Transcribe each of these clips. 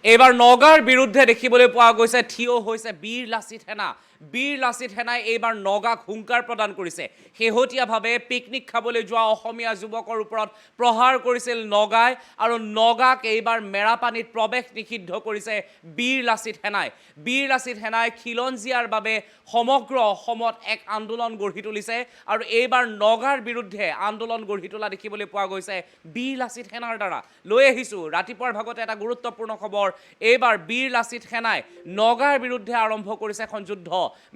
এইবাৰ নগাৰ বিৰুদ্ধে দেখিবলৈ পোৱা গৈছে থিয় হৈছে বীৰ লাচিত সেনা। বীৰ লাচিত সেনাই এইবাৰ নগাক হুংকাৰ প্ৰদান কৰিছে। শেহতীয়াভাৱে পিকনিক খাবলৈ যোৱা অসমীয়া যুৱকৰ ওপৰত প্ৰহাৰ কৰিছিল নগাই আৰু নগাক এইবাৰ মেৰাপানীত প্ৰৱেশ নিষিদ্ধ কৰিছে বীৰ লাচিত সেনাই। বীৰ লাচিত সেনাই খিলঞ্জীয়াৰ বাবে সমগ্ৰ অসমত এক আন্দোলন গঢ়ি তুলিছে আৰু এইবাৰ নগাৰ বিৰুদ্ধে আন্দোলন গঢ়ি তোলা দেখিবলৈ পোৱা গৈছে বীৰ লাচিত সেনাৰ দ্বাৰা। লৈ আহিছোঁ ৰাতিপুৱাৰ ভাগতে এটা গুৰুত্বপূৰ্ণ খবৰ। এইবাৰ বীৰ লাচিত সেনাই নগাৰ বিৰুদ্ধে আৰম্ভ কৰিছে এখন যুদ্ধ।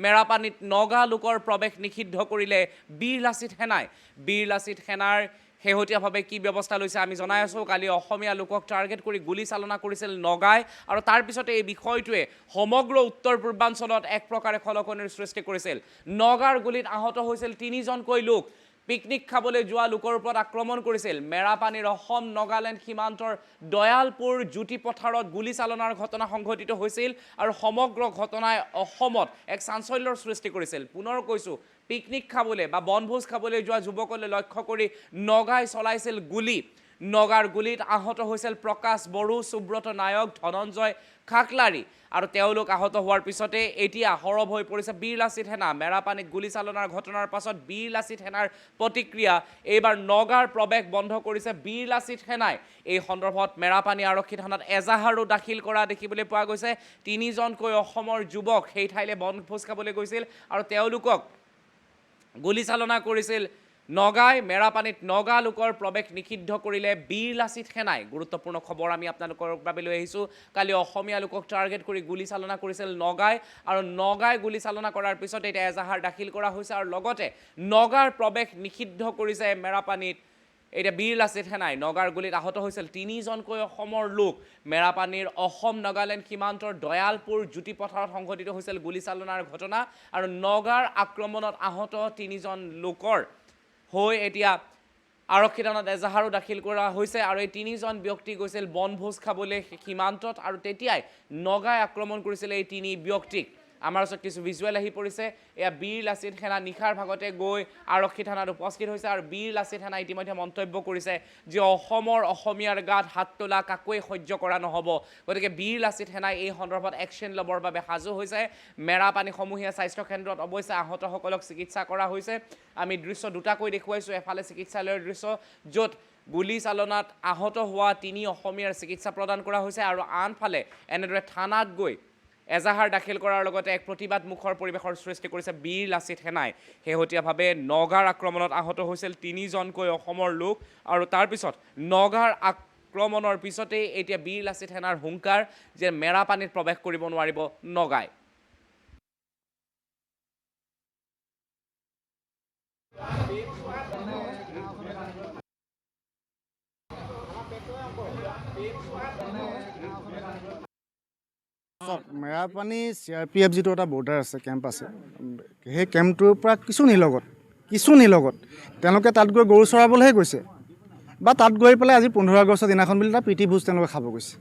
মেৰাপানীত নগা লোকৰ প্ৰৱেশ নিষিদ্ধ কৰিলে বীৰ লাচিত সেনাই। বীৰ লাচিত সেনাৰ শেহতীয়াভাৱে কি ব্যৱস্থা লৈছে আমি জনাই আছোঁ। কালি অসমীয়া লোকক টাৰ্গেট কৰি গুলী চালনা কৰিছিল নগাই আৰু তাৰ পিছতে এই বিষয়টোৱে সমগ্ৰ উত্তৰ পূৰ্বাঞ্চলত এক প্ৰকাৰে খলকনিৰ সৃষ্টি কৰিছিল। নগাৰ গুলীত আহত হৈছিল 3জনকৈ লোক। পিকনিক খাবলৈ যোৱা লোকৰ ওপৰত আক্ৰমণ কৰিছিল। মেৰাপানীৰ অসম নগালেণ্ড সীমান্তৰ দয়ালপুৰ জ্যোতি পথাৰত গুলীচালনাৰ ঘটনা সংঘটিত হৈছিল আৰু সমগ্ৰ ঘটনাই অসমত এক চাঞ্চল্যৰ সৃষ্টি কৰিছিল। পুনৰ কৈছোঁ, পিকনিক খাবলৈ বা বনভোজ খাবলৈ যোৱা যুৱকলৈ লক্ষ্য কৰি নগাই চলাইছিল গুলী। নগাৰ গুলীত আহত হৈছিল প্ৰকাশ বড়ো, সুব্ৰত নায়ক, ধনঞ্জয় খাকলাৰী আৰু তেওঁলোক আহত হোৱাৰ পিছতে এতিয়া সৰব হৈ পৰিছে বীৰ লাচিত সেনা। মেৰাপানীত গুলীচালনাৰ ঘটনাৰ পাছত বীৰ লাচিত সেনাৰ প্ৰতিক্ৰিয়া। এইবাৰ নগাৰ প্ৰৱেশ বন্ধ কৰিছে বীৰ লাচিত সেনাই। এই সন্দৰ্ভত মেৰাপানী আৰক্ষী থানাত এজাহাৰো দাখিল কৰা দেখিবলৈ পোৱা গৈছে। 3জনকৈ অসমৰ যুৱক সেই ঠাইলৈ বনভোজ খাবলৈ গৈছিল আৰু তেওঁলোকক গুলীচালনা কৰিছিল নগাই। মেৰাপানীত নগা লোকৰ প্ৰৱেশ নিষিদ্ধ কৰিলে বীৰ লাচিত সেনাই। গুৰুত্বপূৰ্ণ খবৰ আমি আপোনালোকৰ বাবে লৈ আহিছোঁ। কালি অসমীয়া লোকক টাৰ্গেট কৰি গুলীচালনা কৰিছিল নগাই আৰু নগাই গুলীচালনা কৰাৰ পিছত এতিয়া এজাহাৰ দাখিল কৰা হৈছে আৰু লগতে নগাৰ প্ৰৱেশ নিষিদ্ধ কৰিছে মেৰাপানীত এতিয়া বীৰ লাচিত সেনাই। নগাৰ গুলীত আহত হৈছিল 3জনকৈ অসমৰ লোক। মেৰাপানীৰ অসম নাগালেণ্ড সীমান্তৰ দয়ালপুৰ জ্যোতি পথাৰত সংঘটিত হৈছিল গুলীচালনাৰ ঘটনা আৰু নগাৰ আক্ৰমণত আহত 3জন লোকৰ হৈ এতিয়া আৰক্ষী থানাত এজাহাৰো দাখিল কৰা হৈছে আৰু এই 3জন ব্যক্তি গৈছিল বনভোজ খাবলৈ সীমান্তত আৰু তেতিয়াই নগাই আক্ৰমণ কৰিছিল এই 3 ব্যক্তিক। আমাৰ ওচৰত কিছু ভিজুৱেল আহি পৰিছে। এয়া বীৰ লাচিত সেনা নিশাৰ ভাগতে গৈ আৰক্ষী থানাত উপস্থিত হৈছে আৰু বীৰ লাচিত সেনা ইতিমধ্যে মন্তব্য কৰিছে যে অসমীয়াৰ গাত হাত তোলা কাকোৱে সহ্য কৰা নহ'ব। গতিকে বীৰ লাচিত সেনাই এই সন্দৰ্ভত একশ্যন ল'বৰ বাবে সাজু হৈছে। মেৰাপানী সমূহীয়া স্বাস্থ্য কেন্দ্ৰত অৱশ্যে আহতসকলক চিকিৎসা কৰা হৈছে। আমি দৃশ্য দুটাকৈ দেখুৱাইছোঁ। এফালে চিকিৎসালয়ৰ দৃশ্য য'ত গুলীচালনাত আহত হোৱা 3 অসমীয়াৰ চিকিৎসা প্ৰদান কৰা হৈছে আৰু আনফালে এনেদৰে থানাত গৈ এজাহাৰ দাখিল কৰাৰ লগতে এক প্ৰতিবাদমুখৰ পৰিৱেশৰ সৃষ্টি কৰিছে বীৰ লাচিত সেনাই। শেহতীয়াভাৱে নগাৰ আক্ৰমণত আহত হৈছিল 3জনকৈ অসমৰ লোক আৰু তাৰপিছত নগাৰ আক্ৰমণৰ পিছতেই এতিয়া বীৰ লাচিত সেনাৰ হুংকাৰ যে মেৰাপানীত প্ৰৱেশ কৰিব নোৱাৰিব নগাই। মেৰাপানী CRPF যিটো এটা বৰ্ডাৰ আছে, কেম্প আছে, সেই কেম্পটোৰ পৰা কিছু নিলগত তেওঁলোকে তাত গৈ গৰু চৰাবলৈহে গৈছে বা তাত গৈ পেলাই আজি 15 আগষ্টৰ দিনাখন বুলি এটা প্ৰীতি ভোজ তেওঁলোকে খাব গৈছে।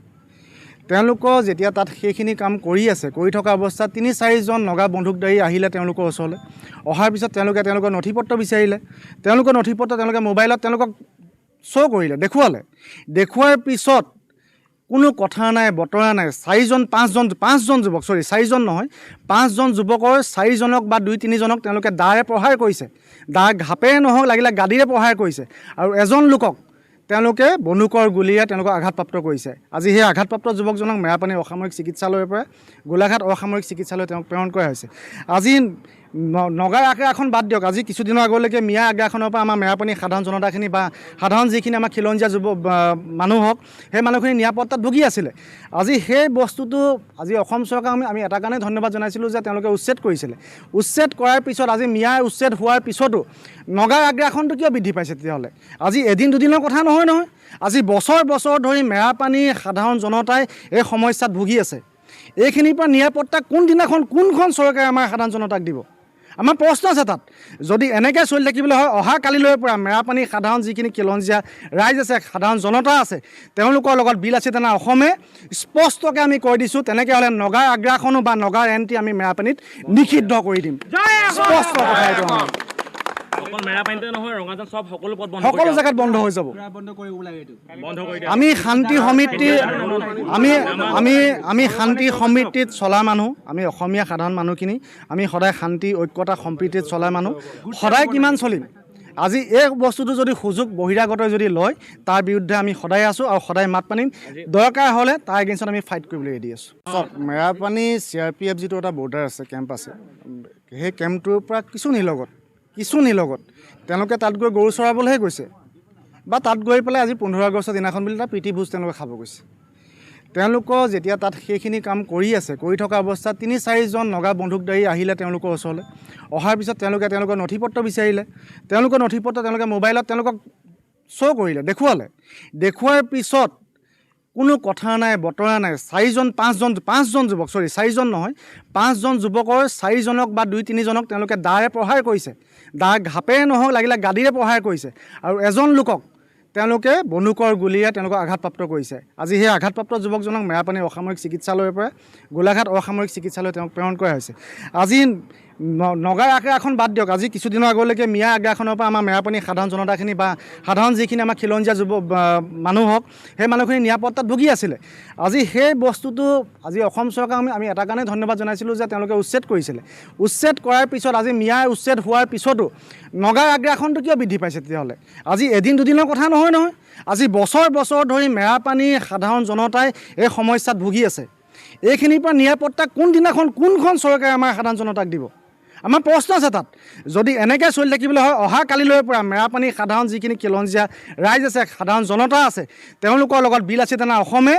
তেওঁলোকৰ যেতিয়া তাত সেইখিনি কাম কৰি থকা অৱস্থাত 3-4জন নগা বন্দুকধাৰী আহিলে তেওঁলোকৰ ওচৰলৈ। অহাৰ পিছত তেওঁলোকৰ নথি-পত্ৰ বিচাৰিলে। তেওঁলোকৰ নথি-পত্ৰ তেওঁলোকে মোবাইলত তেওঁলোকক শ্ব' কৰিলে, দেখুওৱাৰ পিছত কোনো কথা নাই, বতৰা নাই। 5জন যুৱকৰ 4জনক বা 2-3জনক তেওঁলোকে দাৰে প্ৰহাৰ কৰিছে। দা ঘাপেৰে নহওক, লাগিলে গাদীৰে প্ৰহাৰ কৰিছে আৰু এজন লোকক তেওঁলোকে বন্দুকৰ গুলীৰে তেওঁলোকক আঘাতপ্ৰাপ্ত কৰিছে। আজি সেই আঘাতপ্ৰাপ্ত যুৱকজনক মেৰাপানী অসামৰিক চিকিৎসালয়ৰ পৰা গোলাঘাট অসামৰিক চিকিৎসালয়ত তেওঁক প্ৰেৰণ কৰা হৈছে। আজি নগাৰ আগ্ৰাখন বাদ দিয়ক, আজি কিছুদিনৰ আগলৈকে মিয়া আগ্ৰাখনৰ পৰা আমাৰ মেৰাপানী সাধাৰণ জনতাখিনি বা সাধাৰণ যিখিনি আমাৰ খিলঞ্জীয়া মানুহ হওক, সেই মানুহখিনি নিৰাপত্তাত ভুগি আছিলে। আজি সেই বস্তুটো আজি অসম চৰকাৰক আমি এটা কাৰণে ধন্যবাদ জনাইছিলোঁ যে তেওঁলোকে উচ্ছেদ কৰিছিলে। উচ্ছেদ কৰাৰ পিছত আজি মিয়াৰ উচ্ছেদ হোৱাৰ পিছতো নগাৰ আগ্ৰাখনটো কিয় বৃদ্ধি পাইছে তেতিয়াহ'লে? আজি এদিন দুদিনৰ কথা নহয়। আজি বছৰ ধৰি মেৰাপানীৰ সাধাৰণ জনতাই এই সমস্যাত ভুগি আছে। এইখিনিৰ পৰা নিৰাপত্তা কোনখন চৰকাৰে আমাৰ সাধাৰণ জনতাক দিব? আমাৰ প্ৰশ্ন আছে তাত। যদি এনেকৈ চলি থাকিবলৈ হয়, অহা কালিলৈৰ পৰা মেৰাপানীৰ সাধাৰণ যিখিনি খিলঞ্জীয়া ৰাইজ আছে, সাধাৰণ জনতা আছে, তেওঁলোকৰ লগত বীৰ লাচিত সেনা অসমে স্পষ্টকৈ আমি কৈ দিছোঁ, তেনেকৈ হ'লে নগাৰ আগ্ৰাখনো বা নগাৰ এণ্ট্ৰি আমি মেৰাপানীত নিষিদ্ধ কৰি দিম। স্পষ্ট কথা এইটো। অকল মেৰাপানীতে নহয় ৰঙাজান সব সকলো পথ বন্ধ সকলো জেগাত বন্ধ হৈ যাব। আমি শান্তি সমিতি আমি শান্তি সমিতিত চলা মানুহ, আমি অসমীয়া সাধাৰণ মানুহখিনি আমি সদায় শান্তি ঐক্যতা সম্প্ৰীতিত চলা মানুহ, সদায় কিমান চলিম। আজি এই বস্তুটো যদি সুযোগ বহিৰাগতই যদি লয় তাৰ বিৰুদ্ধে আমি সদায় আছোঁ আৰু সদায় মাত মানিম। দৰকাৰ হ'লে তাৰ এগেইনষ্টত আমি ফাইট কৰিবলৈ ৰেডি আছোঁ। চব মেৰাপানী CRPF যিটো এটা বৰ্ডাৰ আছে, কেম্প আছে, সেই কেম্পটোৰ পৰা কিছু নিলগত তেওঁলোকে তাত গৈ গৰু চৰাবলৈহে গৈছে, বা তাত গৈ পেলাই আজি 15 আগষ্টৰ দিনাখন বুলি এটা প্ৰীতি ভোজ তেওঁলোকে খাব গৈছে। তেওঁলোকৰ যেতিয়া তাত সেইখিনি কাম কৰি থকা অৱস্থাত 3-4জন নগা বন্দুকধাৰী আহিলে তেওঁলোকৰ ওচৰলৈ। অহাৰ পিছত তেওঁলোকৰ নথি-পত্ৰ বিচাৰিলে। তেওঁলোকৰ নথি-পত্ৰ তেওঁলোকে মোবাইলত তেওঁলোকক শ্ব' কৰিলে, দেখুওৱাৰ পিছত কোনো কথা নাই বতৰা নাই। 5জন যুৱকৰ 4জনক বা 2-3জনক তেওঁলোকে দাৰে প্ৰহাৰ কৰিছে। দা ঘাপেৰে নহওক লাগিলে গাড়ীৰে প্ৰহাৰ কৰিছে, আৰু এজন লোকক তেওঁলোকে বন্দুকৰ গুলীৰে তেওঁলোকক আঘাতপ্ৰাপ্ত কৰিছে। আজি সেই আঘাতপ্ৰাপ্ত যুৱকজনক মেৰাপানী অসামৰিক চিকিৎসালয়ৰ পৰা গোলাঘাট অসামৰিক চিকিৎসালয়ত তেওঁক প্ৰেৰণ কৰা হৈছে। আজি নগাৰ আগ্ৰাখন বাদ দিয়ক, আজি কিছুদিনৰ আগলৈকে মিয়া আগ্ৰাখনৰ পৰা আমাৰ মেৰাপানী সাধাৰণ জনতাখিনি বা সাধাৰণ যিখিনি আমাৰ খিলঞ্জীয়া মানুহ হওক, সেই মানুহখিনি নিৰাপত্তাত ভুগি আছিলে। আজি সেই বস্তুটো আজি অসম চৰকাৰক আমি এটা কাৰণে ধন্যবাদ জনাইছিলোঁ যে তেওঁলোকে উচ্ছেদ কৰিছিলে। উচ্ছেদ কৰাৰ পিছত আজি মিয়াৰ উচ্ছেদ হোৱাৰ পিছতো নগাৰ আগ্ৰাখনটো কিয় বৃদ্ধি পাইছে তেতিয়াহ'লে? আজি এদিন দুদিনৰ কথা নহয়। আজি বছৰ ধৰি মেৰাপানীৰ সাধাৰণ জনতাই এই সমস্যাত ভুগি আছে। এইখিনিৰ পৰা নিৰাপত্তা কোনখন চৰকাৰে আমাৰ সাধাৰণ জনতাক দিব? আমাৰ প্ৰশ্ন আছে তাত। যদি এনেকৈ চলি থাকিবলৈ হয়, অহা কালিলৈৰ পৰা মেৰাপানী সাধাৰণ যিখিনি খিলঞ্জীয়া ৰাইজ আছে, সাধাৰণ জনতা আছে, তেওঁলোকৰ লগত বিলাসিতা অসমে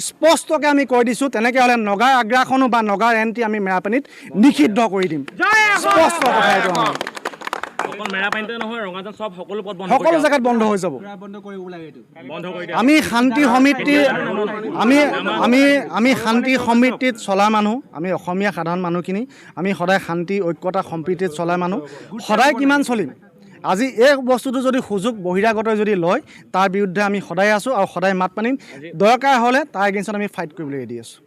স্পষ্টকৈ আমি কৈ দিছোঁ, তেনেকৈ হ'লে নগাৰ আগ্ৰাখনো বা নগাৰ এণ্ট্ৰি আমি মেৰাপানীত নিষিদ্ধ কৰি দিম। স্পষ্ট কথা এইটো। অকল মেৰাপানীতে নহয় ৰঙাজান সব সকলো পথ বন্ধ সকলো জেগাত বন্ধ হৈ যাব। আমি শান্তি সমিতিত চলা মানুহ, আমি অসমীয়া সাধাৰণ মানুহখিনি আমি সদায় শান্তি ঐক্যতা সম্প্ৰীতিত চলা মানুহ, সদায় কিমান চলিম। আজি এই বস্তুটো যদি সুযোগ বহিৰাগতই যদি লয় তাৰ বিৰুদ্ধে আমি সদায় আছোঁ আৰু সদায় মাত মানিম। দৰকাৰ হ'লে তাৰ এগেইনষ্টত আমি ফাইট কৰিবলৈ ৰেডি আছোঁ।